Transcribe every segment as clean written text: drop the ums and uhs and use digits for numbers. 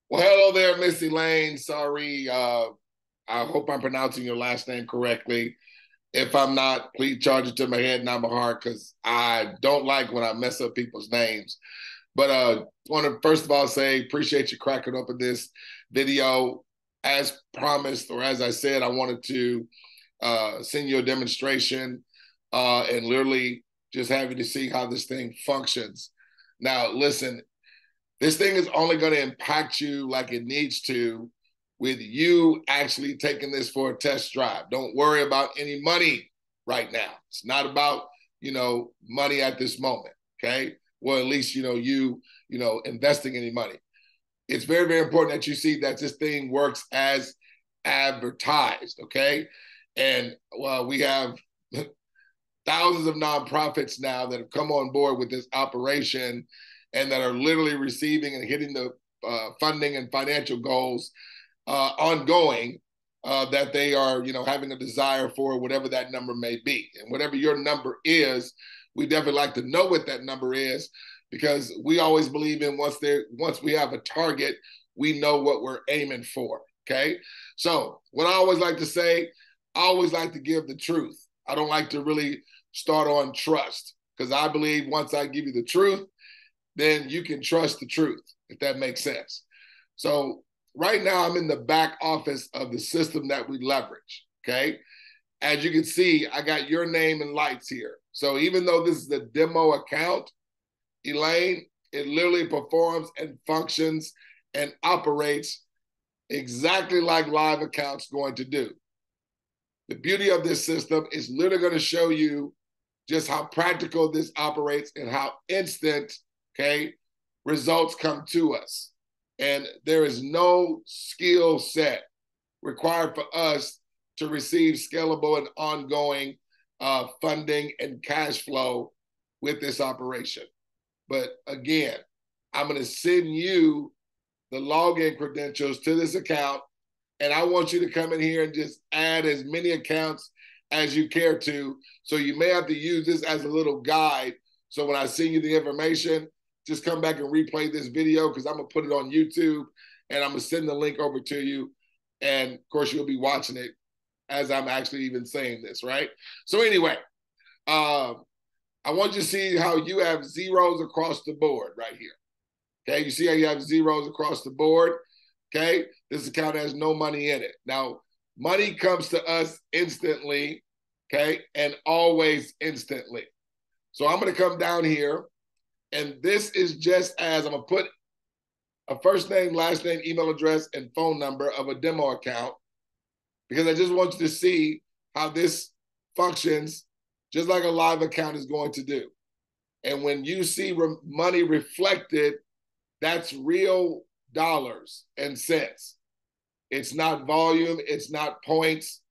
Well, hello there, Miss Elaine. Sorry, I hope I'm pronouncing your last name correctly. If I'm not, please charge it to my head, not my heart, because I don't like when I mess up people's names. But want to first of all say appreciate you cracking open this video. As promised, or as I said, I wanted to send you a demonstration and literally just have you to see how this thing functions. Now, listen, this thing is only going to impact you like it needs to with you actually taking this for a test drive. Don't worry about any money right now. It's not about, money at this moment. Okay. Well, at least, investing any money. It's very, very important that you see that this thing works as advertised. Okay. And well, we have thousands of nonprofits now that have come on board with this operation and that are literally receiving and hitting the funding and financial goals ongoing that they are, having a desire for whatever that number may be. And whatever your number is, we definitely like to know what that number is because we always believe in once we have a target, we know what we're aiming for. Okay. So what I always like to say, I always like to give the truth. I don't like to really start on trust because I believe once I give you the truth, then you can trust the truth, if that makes sense. So right now I'm in the back office of the system that we leverage. Okay. As you can see, I got your name and lights here. So even though this is a demo account, Elaine, it literally performs and functions and operates exactly like live accounts going to do. The beauty of this system is literally going to show you just how practical this operates and how instant, okay, results come to us. And there is no skill set required for us to receive scalable and ongoing funding and cash flow with this operation. But again, I'm going to send you the login credentials to this account, and I want you to come in here and just add as many accounts as you care to. So you may have to use this as a little guide. So when I send you the information, just come back and replay this video because I'm going to put it on YouTube and I'm going to send the link over to you. And of course, you'll be watching it as I'm actually even saying this, right? So anyway, I want you to see how you have zeros across the board right here. Okay, you see how you have zeros across the board? Okay, this account has no money in it. Now, money comes to us instantly, okay, and always instantly. So I'm going to come down here, and this is just as I'm going to put a first name, last name, email address, and phone number of a demo account because I just want you to see how this functions just like a live account is going to do. And when you see money reflected, that's real dollars and cents. It's not volume, it's not points,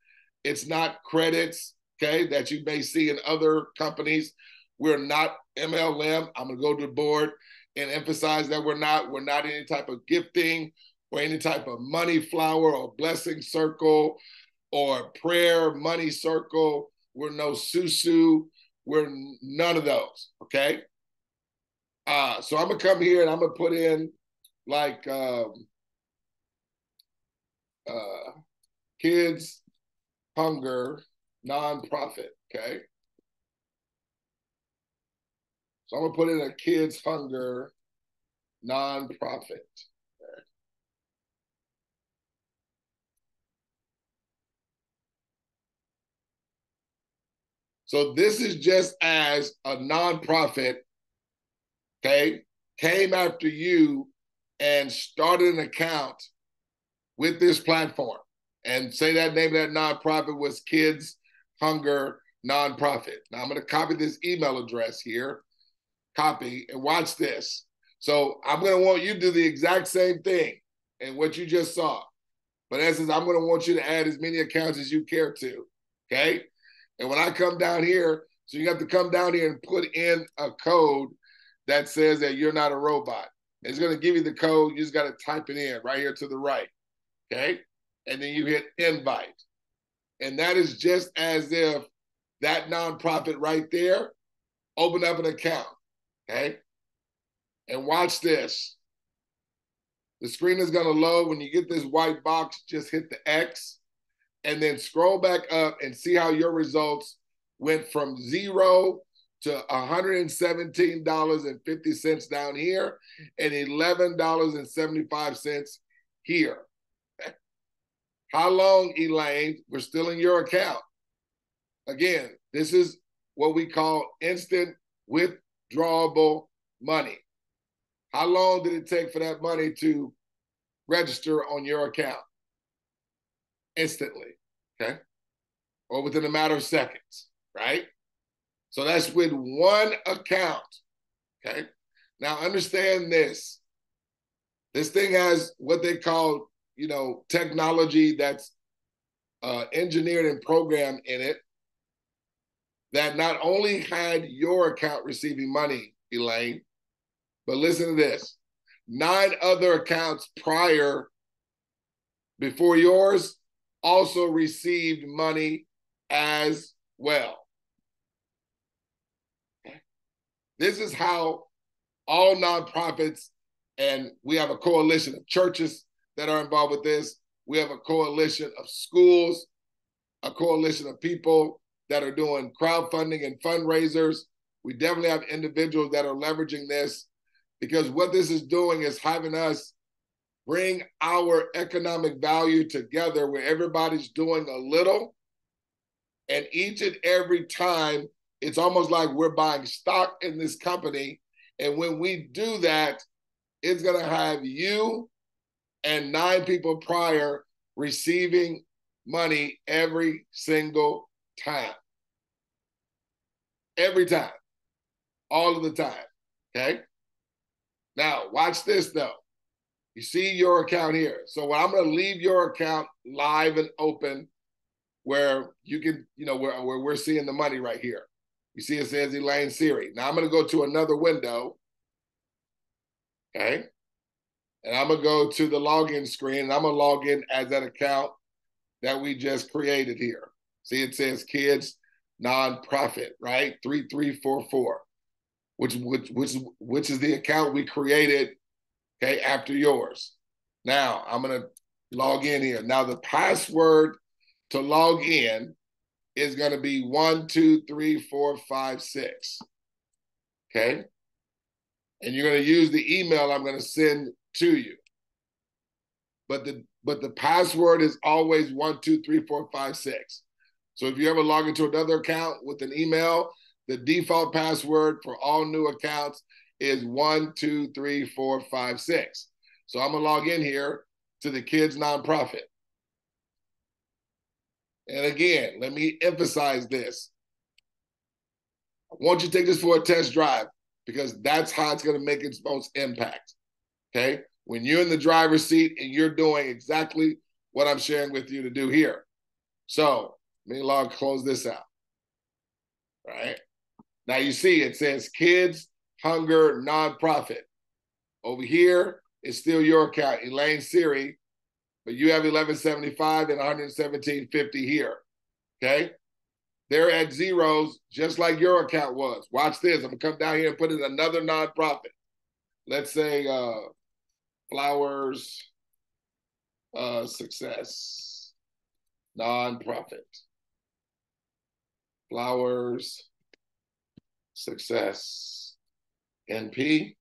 it's not credits, okay, that you may see in other companies. We're not MLM. I'm going to go to the board and emphasize that we're not any type of gifting or any type of money flower or blessing circle or prayer money circle. We're no susu. We're none of those, okay? So I'm going to come here and I'm going to put in like kids hunger nonprofit, okay? So I'm gonna put in a kids hunger nonprofit. Okay? So this is just as a nonprofit, okay, came after you and started an account with this platform and say that name of that nonprofit was Kids Hunger Nonprofit. Now I'm going to copy this email address here, copy, and watch this. So I'm going to want you to do the exact same thing and what you just saw. But as is, I'm going to want you to add as many accounts as you care to. Okay. And when I come down here, so you have to come down here and put in a code that says that you're not a robot. It's going to give you the code. You just got to type it in right here to the right. Okay. And then you hit invite. And that is just as if that nonprofit right there opened up an account. Okay. And watch this. The screen is going to load. When you get this white box, just hit the X and then scroll back up and see how your results went from 0 to $117.50 down here and $11.75 here. How long, Elaine? We're still in your account. Again, this is what we call instant withdrawable money. How long did it take for that money to register on your account? Instantly, okay? Or within a matter of seconds, right? So that's with one account, okay? Now understand this. This thing has what they call, technology that's engineered and programmed in it that not only had your account receiving money, Elaine, but listen to this. 9 other accounts before yours also received money as well. This is how all nonprofits, and we have a coalition of churches that are involved with this. We have a coalition of schools, a coalition of people that are doing crowdfunding and fundraisers. We definitely have individuals that are leveraging this, because what this is doing is having us bring our economic value together where everybody's doing a little. And each and every time, it's almost like we're buying stock in this company. And when we do that, it's going to have you and 9 people prior receiving money every single time. Every time. All of the time. Okay? Now, watch this though. You see your account here. So I'm going to leave your account live and open where you can, where we're seeing the money right here. You see it says Elaine Sari. Now I'm going to go to another window. Okay. And I'm going to go to the login screen and I'm going to log in as that account that we just created here. See, it says kids nonprofit, right? 3344. Which is the account we created, okay, after yours. Now, I'm going to log in here. Now, the password to log in is going to be 123456, okay? And you're going to use the email I'm going to send to you. But the password is always 123456. So if you ever log into another account with an email, the default password for all new accounts is 123456. So I'm going to log in here to the kids nonprofit. And again, let me emphasize this. I want you to take this for a test drive because that's how it's going to make its most impact. Okay? When you're in the driver's seat and you're doing exactly what I'm sharing with you to do here. So let me close this out. All right? Now you see it says Kids Hunger Nonprofit. Over here is still your account, Elaine Sari, but you have 1175 and 117.50 here. Okay? They're at zeros just like your account was. Watch this. I'm gonna come down here and put in another nonprofit. Let's say Flowers Success Nonprofit. Flowers Success NP.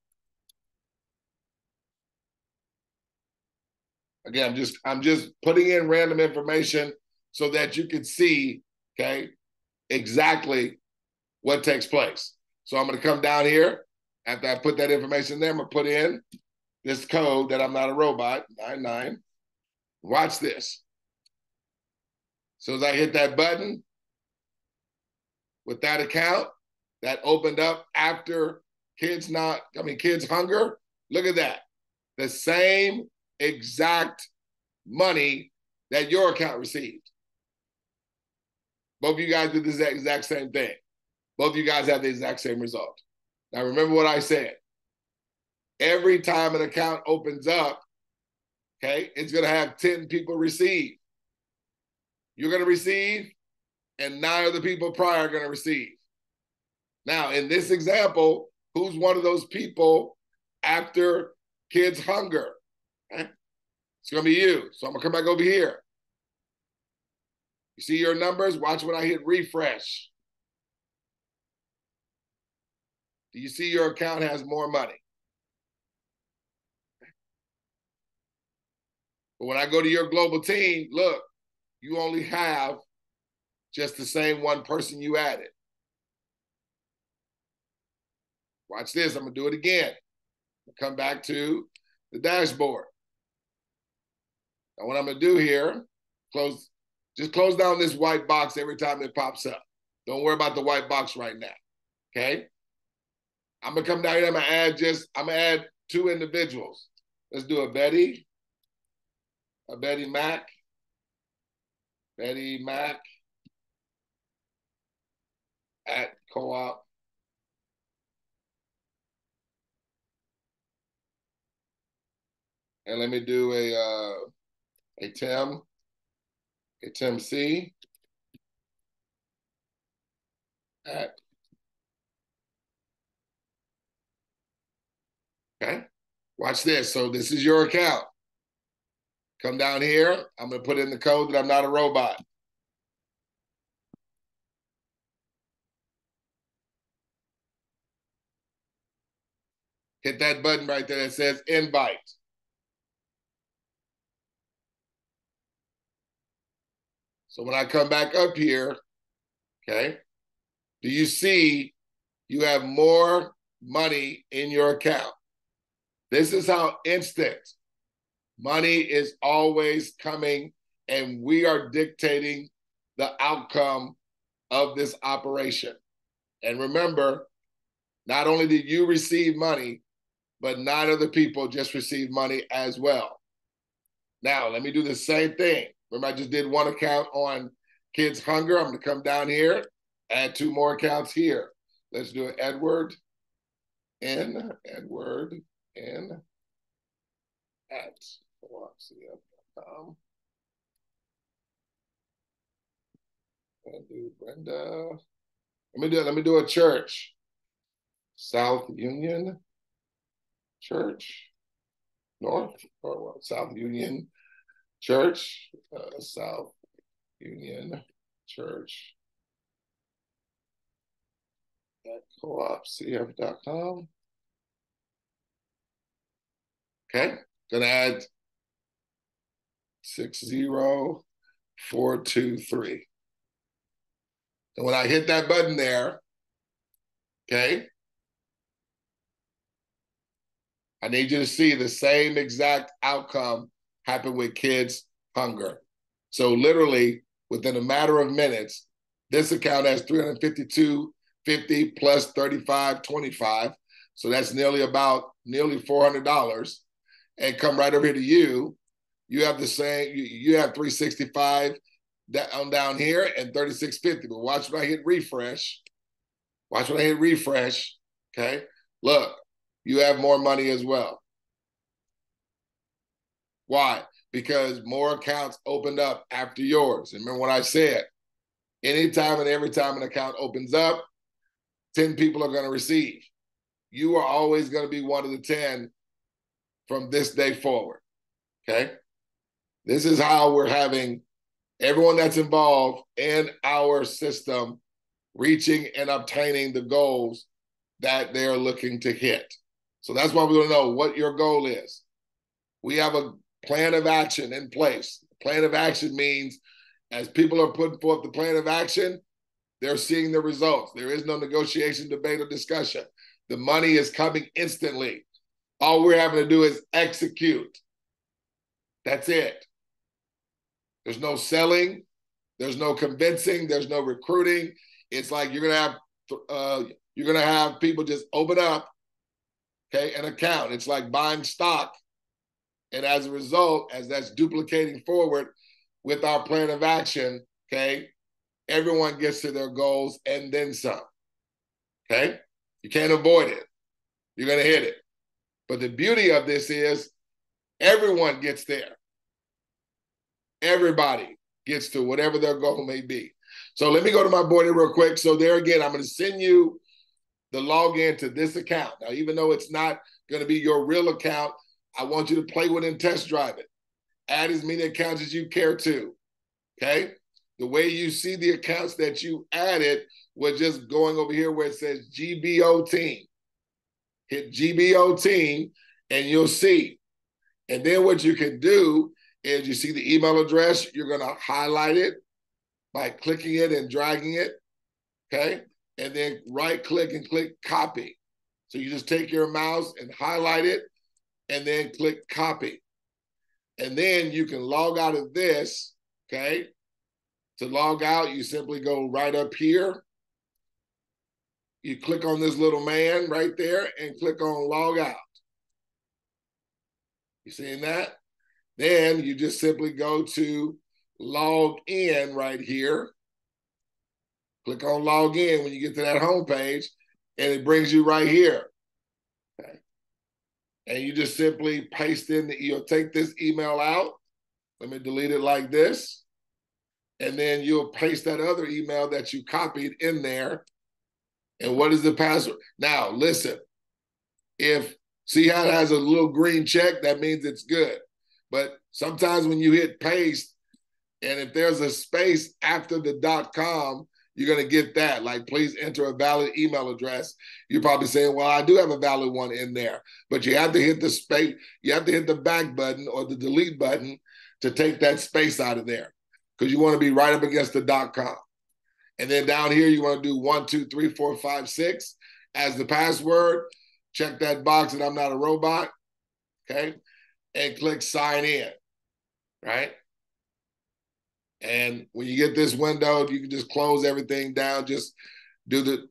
Again, I'm just putting in random information so that you can see, okay, exactly what takes place. So I'm going to come down here. After I put that information there, I'm going to put in this code that I'm not a robot, 99. Watch this. So as I hit that button with that account, that opened up after Kids Hunger. Look at that. The same exact money that your account received. Both of you guys did the exact same thing. Both of you guys have the exact same result. Now, remember what I said. Every time an account opens up, okay, it's going to have 10 people receive. You're going to receive, and 9 other people prior are going to receive. Now, in this example, who's one of those people after Kids Hunger? Okay? It's going to be you. So I'm going to come back over here. You see your numbers? Watch when I hit refresh. Do you see your account has more money? But when I go to your global team, look, you only have just the same one person you added. Watch this. I'm going to do it again. Come back to the dashboard. Now, what I'm going to do here, just close down this white box every time it pops up. Don't worry about the white box right now. Okay? I'm going to come down here. I'm going to add 2 individuals. Let's do a Betty Mac. Betty Mac at co-op. And let me do a Tim C at. Okay. Watch this. So this is your account. Come down here. I'm going to put in the code that I'm not a robot. Hit that button right there that says invite. So when I come back up here, okay, do you see you have more money in your account? This is how instant money is always coming, and we are dictating the outcome of this operation. And remember, not only did you receive money, but 9 other people just received money as well. Now, let me do the same thing. Remember, I just did 1 account on Kids Hunger. I'm going to come down here, add 2 more accounts here. Let's do it. Edward N at and do Brenda. Let me do a church. South Union Church. North or what? South Union Church. South Union Church at coopcf.com. Okay, gonna add 60423. And when I hit that button there, okay, I need you to see the same exact outcome happen with Kids Hunger. So literally within a matter of minutes, this account has $352.50 plus $35.25. So that's nearly $400. And come right over here to you. You have the same, you have 365 down here and 36.50. But watch when I hit refresh. Watch when I hit refresh. Okay. Look, you have more money as well. Why? Because more accounts opened up after yours. And remember what I said, anytime and every time an account opens up, 10 people are going to receive. You are always going to be one of the 10 from this day forward. Okay? This is how we're having everyone that's involved in our system reaching and obtaining the goals that they're looking to hit. So that's why we want to know what your goal is. We have a plan of action in place. Plan of action means as people are putting forth the plan of action, they're seeing the results. There is no negotiation, debate, or discussion. The money is coming instantly. All we're having to do is execute. That's it. There's no selling. There's no convincing. There's no recruiting. It's like you're gonna have people just open up, okay, an account. It's like buying stock. And as a result, as that's duplicating forward with our plan of action, okay, everyone gets to their goals and then some. Okay? You can't avoid it. You're going to hit it. But the beauty of this is everyone gets there. Everybody gets to whatever their goal may be. So let me go to my board here real quick. So there again, I'm going to send you the login to this account. Now, even though it's not going to be your real account, I want you to play with and test drive it. Add as many accounts as you care to, okay? The way you see the accounts that you added was just going over here where it says GBO team. Hit GBO team and you'll see. And then what you can do is you see the email address, you're gonna highlight it by clicking it and dragging it, okay? And then right click and click copy. So you just take your mouse and highlight it and then click copy. And then you can log out of this, okay? To log out, you simply go right up here. You click on this little man right there and click on log out. You seeing that? Then you just simply go to log in right here. Click on log in when you get to that home page, and it brings you right here. Okay. And you just simply paste in you'll take this email out. Let me delete it like this. And then you'll paste that other email that you copied in there. And what is the password? Now, listen, see how it has a little green check, that means it's good. But sometimes when you hit paste, and if there's a space after the .com, you're going to get that. Like, please enter a valid email address. You're probably saying, well, I do have a valid one in there. But you have to hit the space, you have to hit the back button or the delete button to take that space out of there, because you want to be right up against the .com. And then down here, you want to do 1, 2, 3, 4, 5, 6 as the password. Check that box that I'm not a robot, okay? And click sign in, right? And when you get this window, you can just close everything down. Just do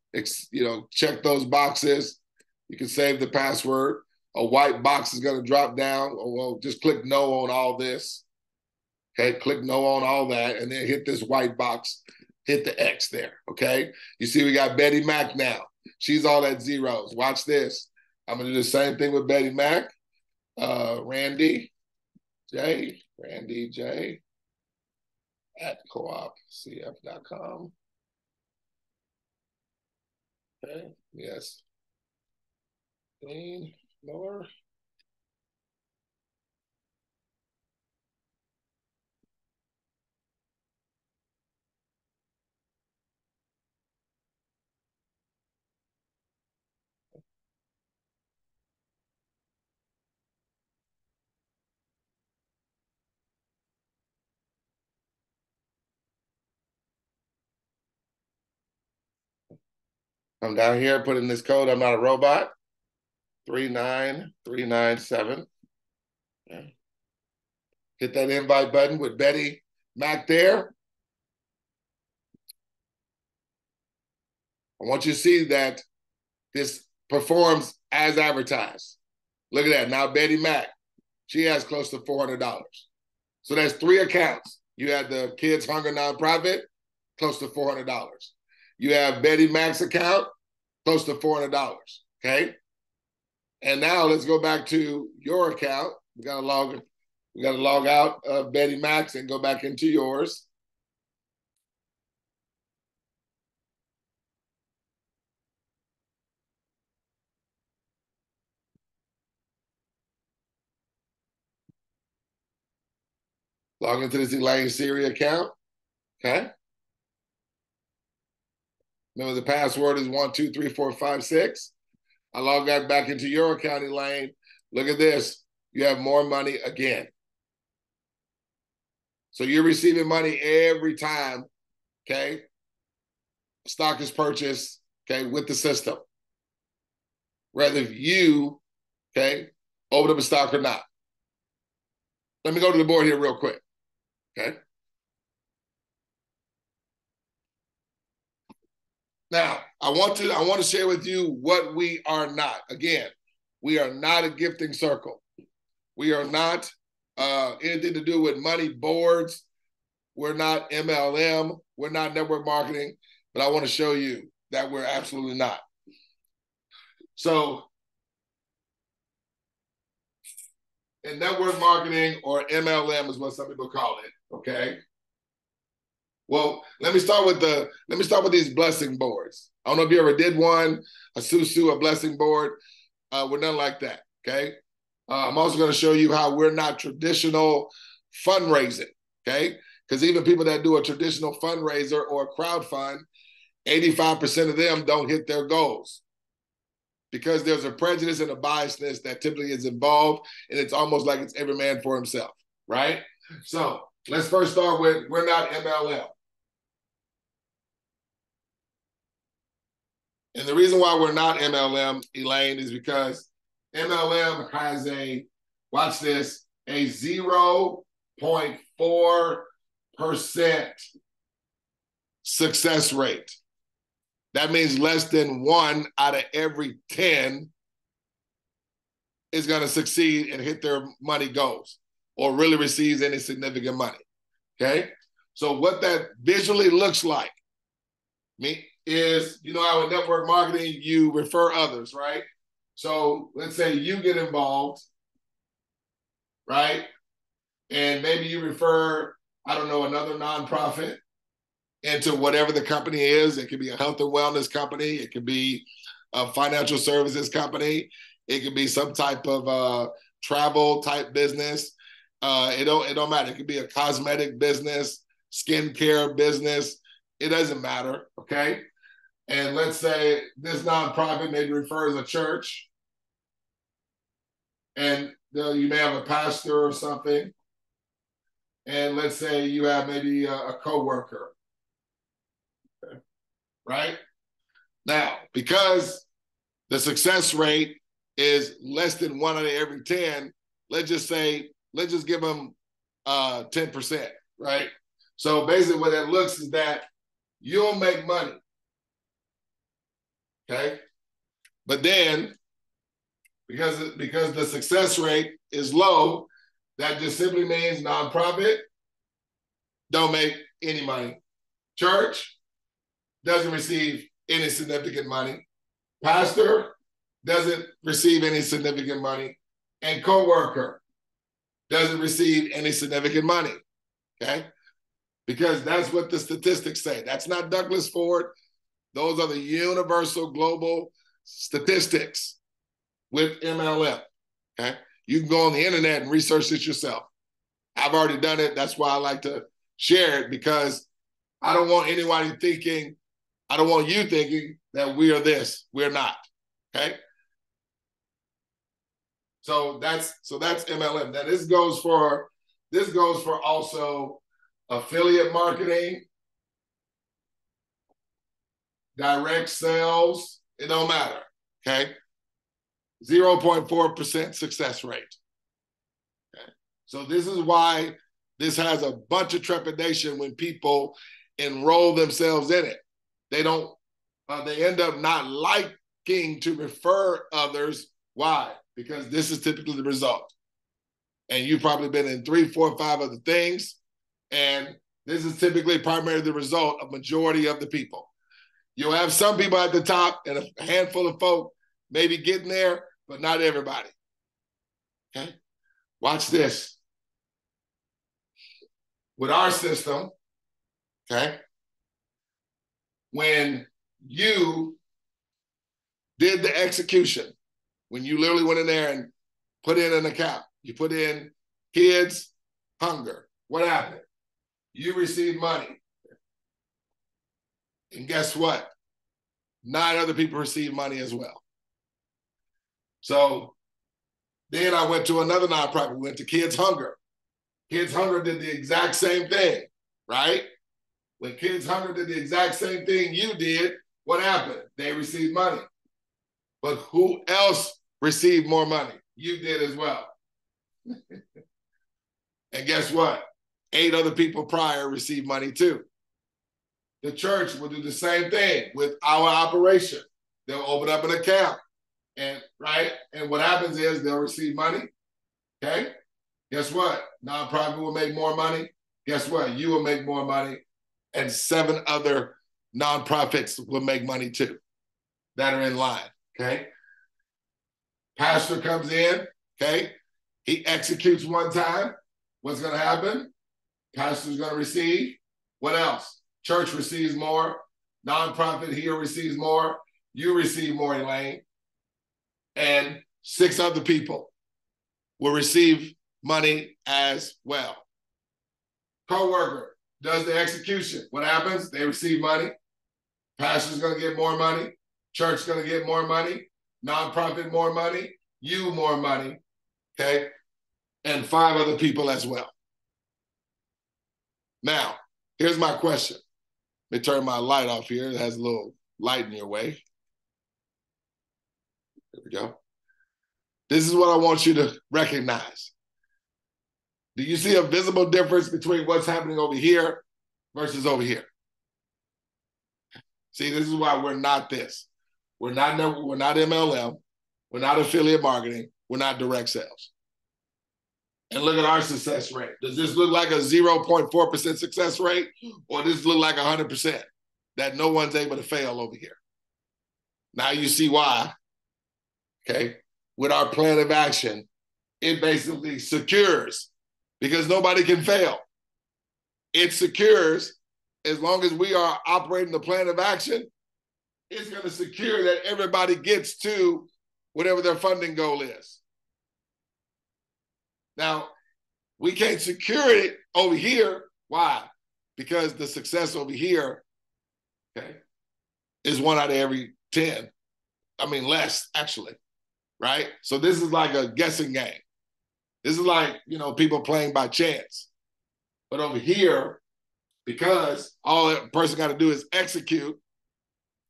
check those boxes. You can save the password. A white box is going to drop down. Well, just click no on all this. Okay, click no on all that, and then hit this white box. Hit the X there, okay? You see we got Betty Mac now. She's all at zeros. Watch this. I'm going to do the same thing with Betty Mac. Randy J at coopcf.com. Okay, yes. Elaine Miller. I'm down here, put in this code. I'm not a robot. 39397. Okay. Hit that invite button with Betty Mac there. I want you to see that this performs as advertised. Look at that. Now Betty Mac, she has close to $400. So that's 3 accounts. You had the Kids Hunger Nonprofit, close to $400. You have Betty Mac's account, close to $400, okay? And now let's go back to your account. We gotta log out of Betty Mac's and go back into yours. Log into this Elaine Sari account, okay? Remember the password is 1, 2, 3, 4, 5, 6. I log that back into your account, Elaine. Look at this. You have more money again. So you're receiving money every time, okay? Stock is purchased, okay, with the system. Whether you, okay, open up a stock or not. Let me go to the board here real quick, okay? Now, I want to share with you what we are not. Again, we are not a gifting circle. We are not anything to do with money boards. We're not MLM. We're not network marketing. But I want to show you that we're absolutely not. So in network marketing, or MLM is what some people call it, okay? Well, let me start with these blessing boards. I don't know if you ever did one, a susu, a blessing board. We're nothing like that, okay? I'm also going to show you how we're not traditional fundraising, okay? Because even people that do a traditional fundraiser or a crowd fund, 85% of them don't hit their goals because there's a prejudice and a biasness that typically is involved, and it's almost like it's every man for himself, right? So let's first start with we're not MLM. And the reason why we're not MLM, Elaine, is because MLM has watch this, a 0.4% success rate. That means less than 1 out of every 10 is going to succeed and hit their money goals or really receives any significant money. Okay? So what that visually looks like is, how in network marketing, you refer others, right? So let's say you get involved, right? And maybe you refer, I don't know, another nonprofit into whatever the company is. It could be a health and wellness company. It could be a financial services company. It could be some type of travel type business. It don't matter. It could be a cosmetic business, skincare business. It doesn't matter, okay? And let's say this nonprofit maybe refers a church, and you may have a pastor or something. And let's say you have maybe a coworker, okay, right? Now, because the success rate is less than 1 out of every 10, let's just give them 10%, right? So basically what that looks is that you'll make money, okay? But then, because the success rate is low, that just simply means nonprofit don't make any money. Church doesn't receive any significant money. Pastor doesn't receive any significant money. And coworker doesn't receive any significant money, okay? Because that's what the statistics say. That's not Douglas Ford. Those are the universal global statistics with MLM, okay? You can go on the internet and research this yourself. I've already done it. That's why I like to share it, because I don't want you thinking that we are this. We're not, okay? So that's MLM. Now this goes for also affiliate marketing, direct sales. It don't matter, okay? 0.4% success rate. Okay? So this is why this has a bunch of trepidation when people enroll themselves in it. They end up not liking to refer others. Why? Because this is typically the result. And you've probably been in 3, 4, 5 other things. And this is typically primarily the result of majority of the people. You'll have some people at the top and a handful of folk maybe getting there, but not everybody. Okay? Watch this. With our system, okay, when you did the execution, when you literally went in there and put in an account, you put in kids, hunger, what happened? You received money. And guess what? 9 other people received money as well. So then I went to another nonprofit. We went to Kids Hunger. Kids Hunger did the exact same thing, right? When Kids Hunger did the exact same thing you did, what happened? They received money. But who else received more money? You did as well. And guess what? 8 other people prior received money too. The church will do the same thing with our operation. They'll open up an account, and what happens is they'll receive money. Okay? Guess what? Nonprofit will make more money. Guess what? You will make more money, and 7 other nonprofits will make money too that are in line. Okay? Pastor comes in. Okay? He executes one time. What's going to happen? Pastor's going to receive. What else? Church receives more. Nonprofit here receives more. You receive more, Elaine. And 6 other people. will receive money as well. Co-worker does the execution. What happens? They receive money. Pastor's going to get more money. Church going to get more money. Nonprofit more money. You more money. Okay? And 5 other people as well. Now, here's my question. Let me turn my light off here. It has a little light in your way. There we go. This is what I want you to recognize. Do you see a visible difference between what's happening over here versus over here? See, this is why we're not this. We're not MLM. We're not affiliate marketing. We're not direct sales. And look at our success rate. Does this look like a 0.4% success rate, or does this look like 100% that no one's able to fail over here? Now you see why, okay? With our plan of action, it basically secures, because nobody can fail. It secures, as long as we are operating the plan of action, it's going to secure that everybody gets to whatever their funding goal is. Now, we can't secure it over here. Why? Because the success over here, okay, is 1 out of every 10. I mean, less, actually, right? So this is like a guessing game. This is like, people playing by chance. But over here, because all a person got to do is execute,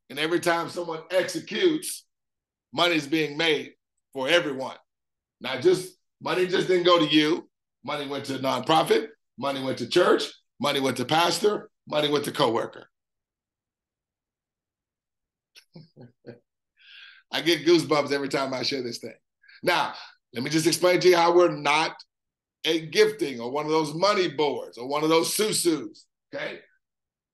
and every time someone executes, money's being made for everyone. Money just didn't go to you. Money went to nonprofit. Money went to church. Money went to pastor. Money went to coworker. I get goosebumps every time I share this thing. Now, let me just explain to you how we're not a gifting or one of those money boards or one of those susus, okay?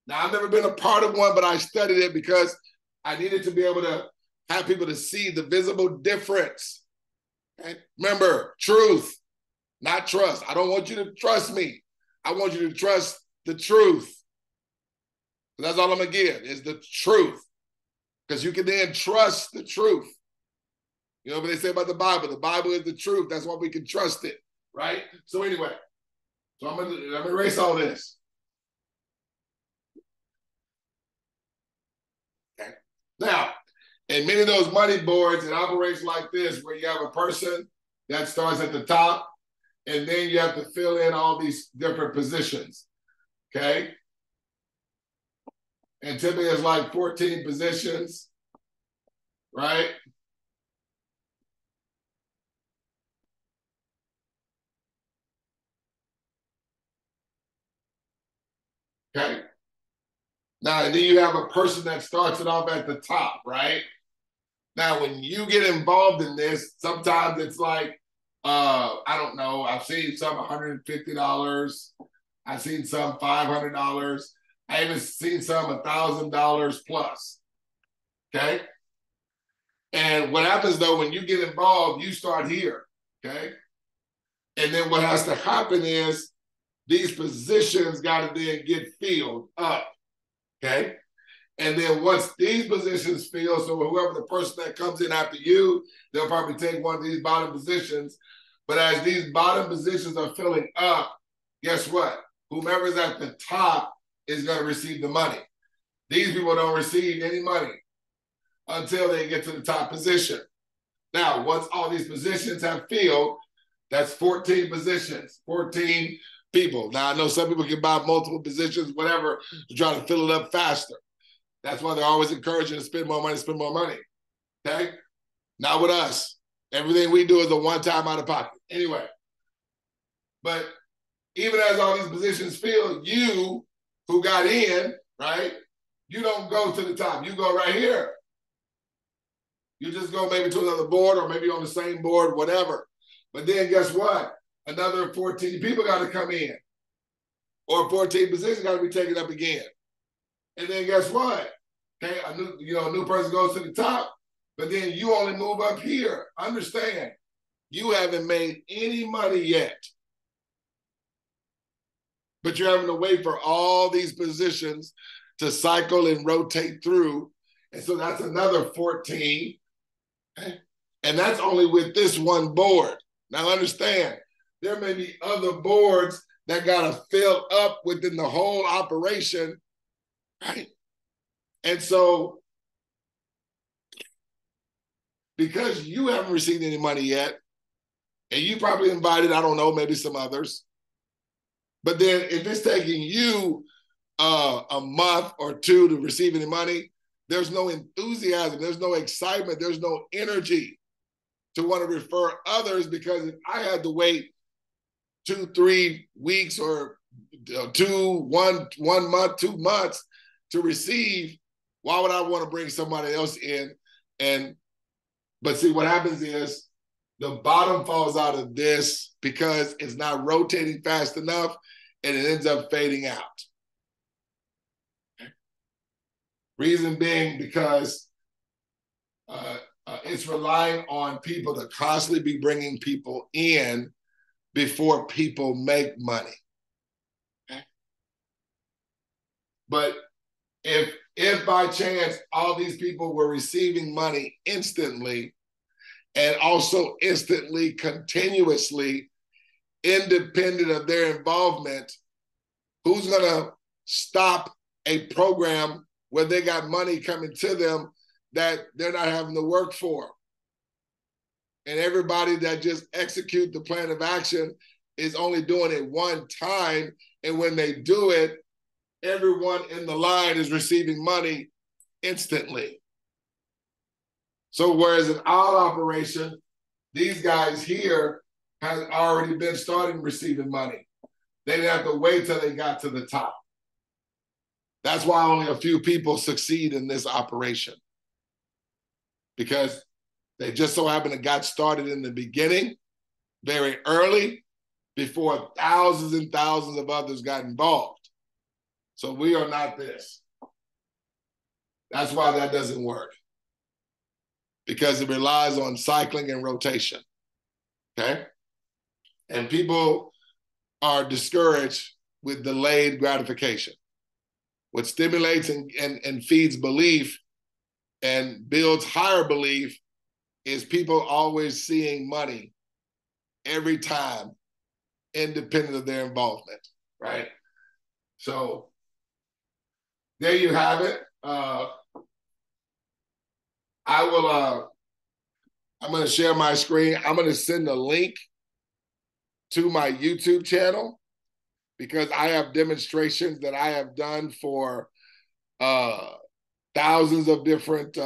Now, I've never been a part of one, but I studied it because I needed to be able to have people to see the visible difference. Okay? Remember, truth, not trust. I don't want you to trust me. I want you to trust the truth. That's all I'm going to give is the truth, because you can then trust the truth. You know what they say about the Bible? The Bible is the truth. That's why we can trust it, right? So anyway, I'm gonna erase all this. Okay. Now, in many of those money boards, it operates like this, where you have a person that starts at the top, and then you have to fill in all these different positions, okay? And typically it's like 14 positions, right? Okay. Now, and then you have a person that starts it off at the top, right? Now, when you get involved in this, sometimes it's like, I don't know, I've seen some $150. I've seen some $500. I even seen some $1,000 plus, okay? And what happens though, when you get involved, you start here, okay? And then what has to happen is these positions got to then get filled up, okay? And then once these positions fill, so whoever the person that comes in after you, they'll probably take one of these bottom positions. But as these bottom positions are filling up, guess what? Whomever's at the top is going to receive the money. These people don't receive any money until they get to the top position. Now, once all these positions have filled, that's 14 positions, 14 people. Now, I know some people can buy multiple positions, whatever, to try to fill it up faster. That's why they're always encouraging to spend more money, okay? Not with us. Everything we do is a one-time out of pocket. Anyway, but even as all these positions fill, you who got in, right, you don't go to the top. You go right here. You just go maybe to another board or maybe on the same board, whatever. But then guess what? Another 14 people got to come in, or 14 positions got to be taken up again. And then guess what? Okay, a new person goes to the top, but then you only move up here. Understand, you haven't made any money yet, but you're having to wait for all these positions to cycle and rotate through. And so that's another 14. Okay? And that's only with this one board. Now understand, there may be other boards that got to fill up within the whole operation, right? And so, because you haven't received any money yet, and you probably invited, I don't know, maybe some others, but then if it's taking you a month or two to receive any money, there's no enthusiasm, there's no excitement, there's no energy to want to refer others, because if I had to wait 2-3 weeks or 1 month, 2 months to receive, why would I want to bring somebody else in? But see, what happens is the bottom falls out of this because it's not rotating fast enough, and it ends up fading out. Reason being because it's relying on people to constantly be bringing people in before people make money. Okay? But if by chance all these people were receiving money instantly, and also instantly, continuously, independent of their involvement, who's going to stop a program where they got money coming to them that they're not having to work for? And everybody that just execute the plan of action is only doing it one time. And when they do it, everyone in the line is receiving money instantly. So whereas in our operation, these guys here have already been starting receiving money. They didn't have to wait till they got to the top. That's why only a few people succeed in this operation, because they just so happen to got started in the beginning, very early, before thousands and thousands of others got involved. So we are not this. That's why that doesn't work, because it relies on cycling and rotation, okay? And people are discouraged with delayed gratification. What stimulates and feeds belief and builds higher belief is people always seeing money every time, independent of their involvement, right? So there you have it. I'm going to share my screen. I'm going to send a link to my YouTube channel, because I have demonstrations that I have done for thousands of different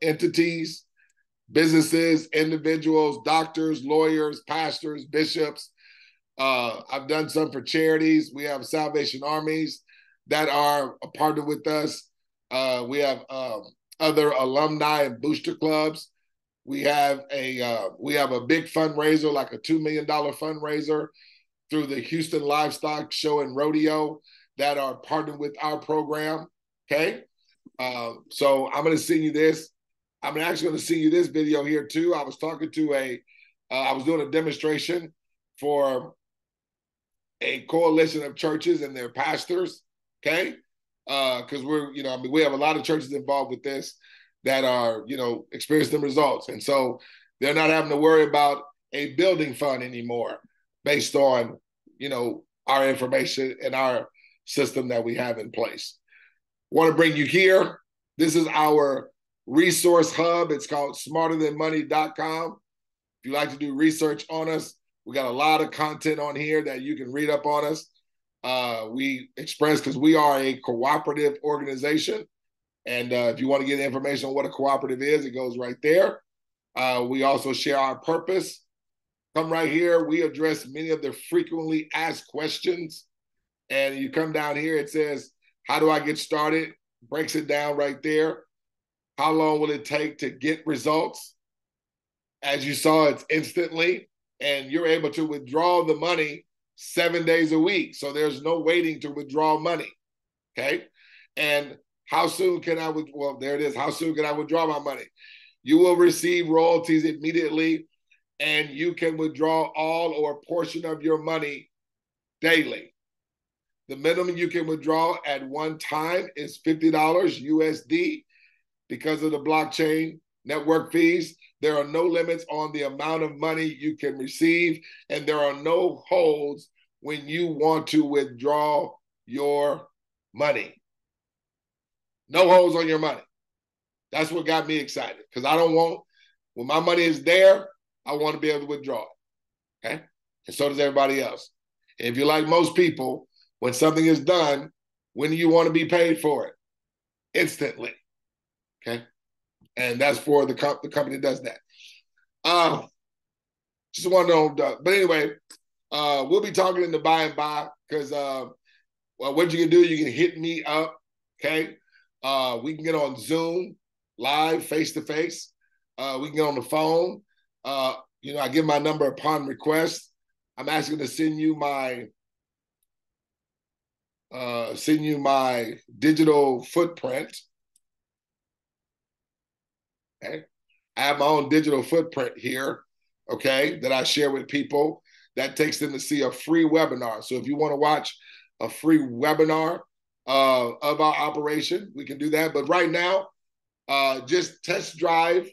entities, businesses, individuals, doctors, lawyers, pastors, bishops. I've done some for charities. We have Salvation Armies that are partnered with us. We have other alumni and booster clubs. We have a big fundraiser, like a $2 million fundraiser through the Houston Livestock Show and Rodeo, that are partnered with our program. Okay. So I'm going to send you this. I'm actually going to send you this video here too. I was talking to I was doing a demonstration for a coalition of churches and their pastors. Okay. Because we have a lot of churches involved with this that are, experiencing results. And so they're not having to worry about a building fund anymore based on, our information and our system that we have in place. Want to bring you here. This is our resource hub. It's called smarterthanmoney.com. If you like to do research on us, we got a lot of content on here that you can read up on us. We express, because we are a cooperative organization. And if you want to get information on what a cooperative is, it goes right there. We also share our purpose. Come right here. We address many of the frequently asked questions. And you come down here, it says, how do I get started? Breaks it down right there. How long will it take to get results? As you saw, it's instantly, and you're able to withdraw the money 7 days a week. So there's no waiting to withdraw money, okay? And how soon can I, there it is. How soon can I withdraw my money? You will receive royalties immediately, and you can withdraw all or a portion of your money daily. The minimum you can withdraw at one time is $50 USD because of the blockchain network fees. There are no limits on the amount of money you can receive, and there are no holds when you want to withdraw your money. No holds on your money. That's what got me excited, because I don't want, when my money is there, I want to be able to withdraw it. Okay? And so does everybody else. And if you're like most people, when something is done, when do you want to be paid for it? Instantly. Okay? And that's for the company that does that. Just want to know, but anyway, we'll be talking in the by and by, because well, what you can do, you can hit me up. Okay? We can get on Zoom, live, face to face. We can get on the phone. I give my number upon request. I'm asking to send you my digital footprint. Okay, I have my own digital footprint here. Okay, that I share with people. That takes them to see a free webinar. So if you want to watch a free webinar of our operation, we can do that. But right now, just test drive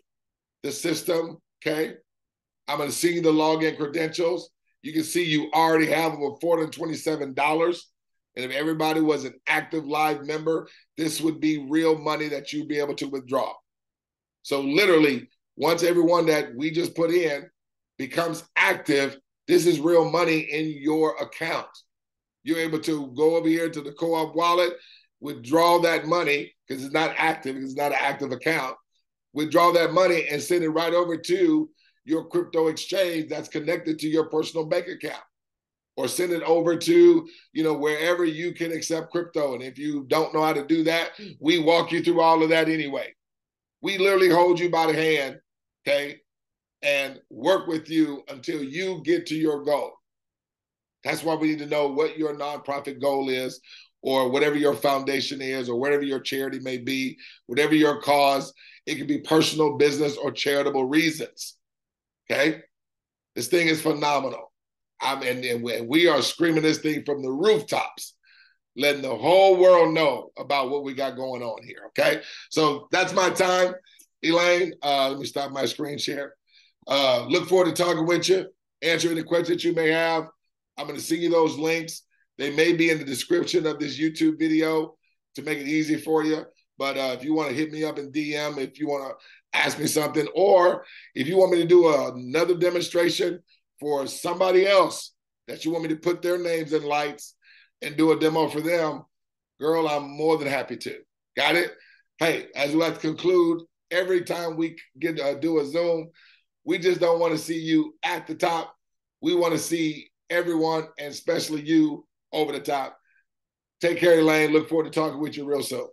the system. Okay, I'm going to see the login credentials. You can see you already have over $427. And if everybody was an active live member, this would be real money that you'd be able to withdraw. So literally, once everyone that we just put in becomes active, this is real money in your account. You're able to go over here to the co-op wallet, withdraw that money, because it's not active, it's not an active account. Withdraw that money and send it right over to your crypto exchange that's connected to your personal bank account, or send it over to, wherever you can accept crypto. And if you don't know how to do that, we walk you through all of that anyway. We literally hold you by the hand, okay, and work with you until you get to your goal. That's why we need to know what your nonprofit goal is, or whatever your foundation is, or whatever your charity may be, whatever your cause. It could be personal, business, or charitable reasons. Okay? This thing is phenomenal. And we are screaming this thing from the rooftops, letting the whole world know about what we got going on here. Okay? So that's my time, Elaine. Let me stop my screen share. Look forward to talking with you, answer any questions you may have. I'm going to send you those links. They may be in the description of this YouTube video to make it easy for you. But if you want to hit me up in DM, if you want to ask me something, or if you want me to do another demonstration for somebody else that you want me to put their names in lights and do a demo for them, girl, I'm more than happy to. Got it? Hey, as we like to conclude, every time we get do a Zoom, we just don't want to see you at the top. We want to see everyone, and especially you, over the top. Take care, Elaine. Look forward to talking with you real soon.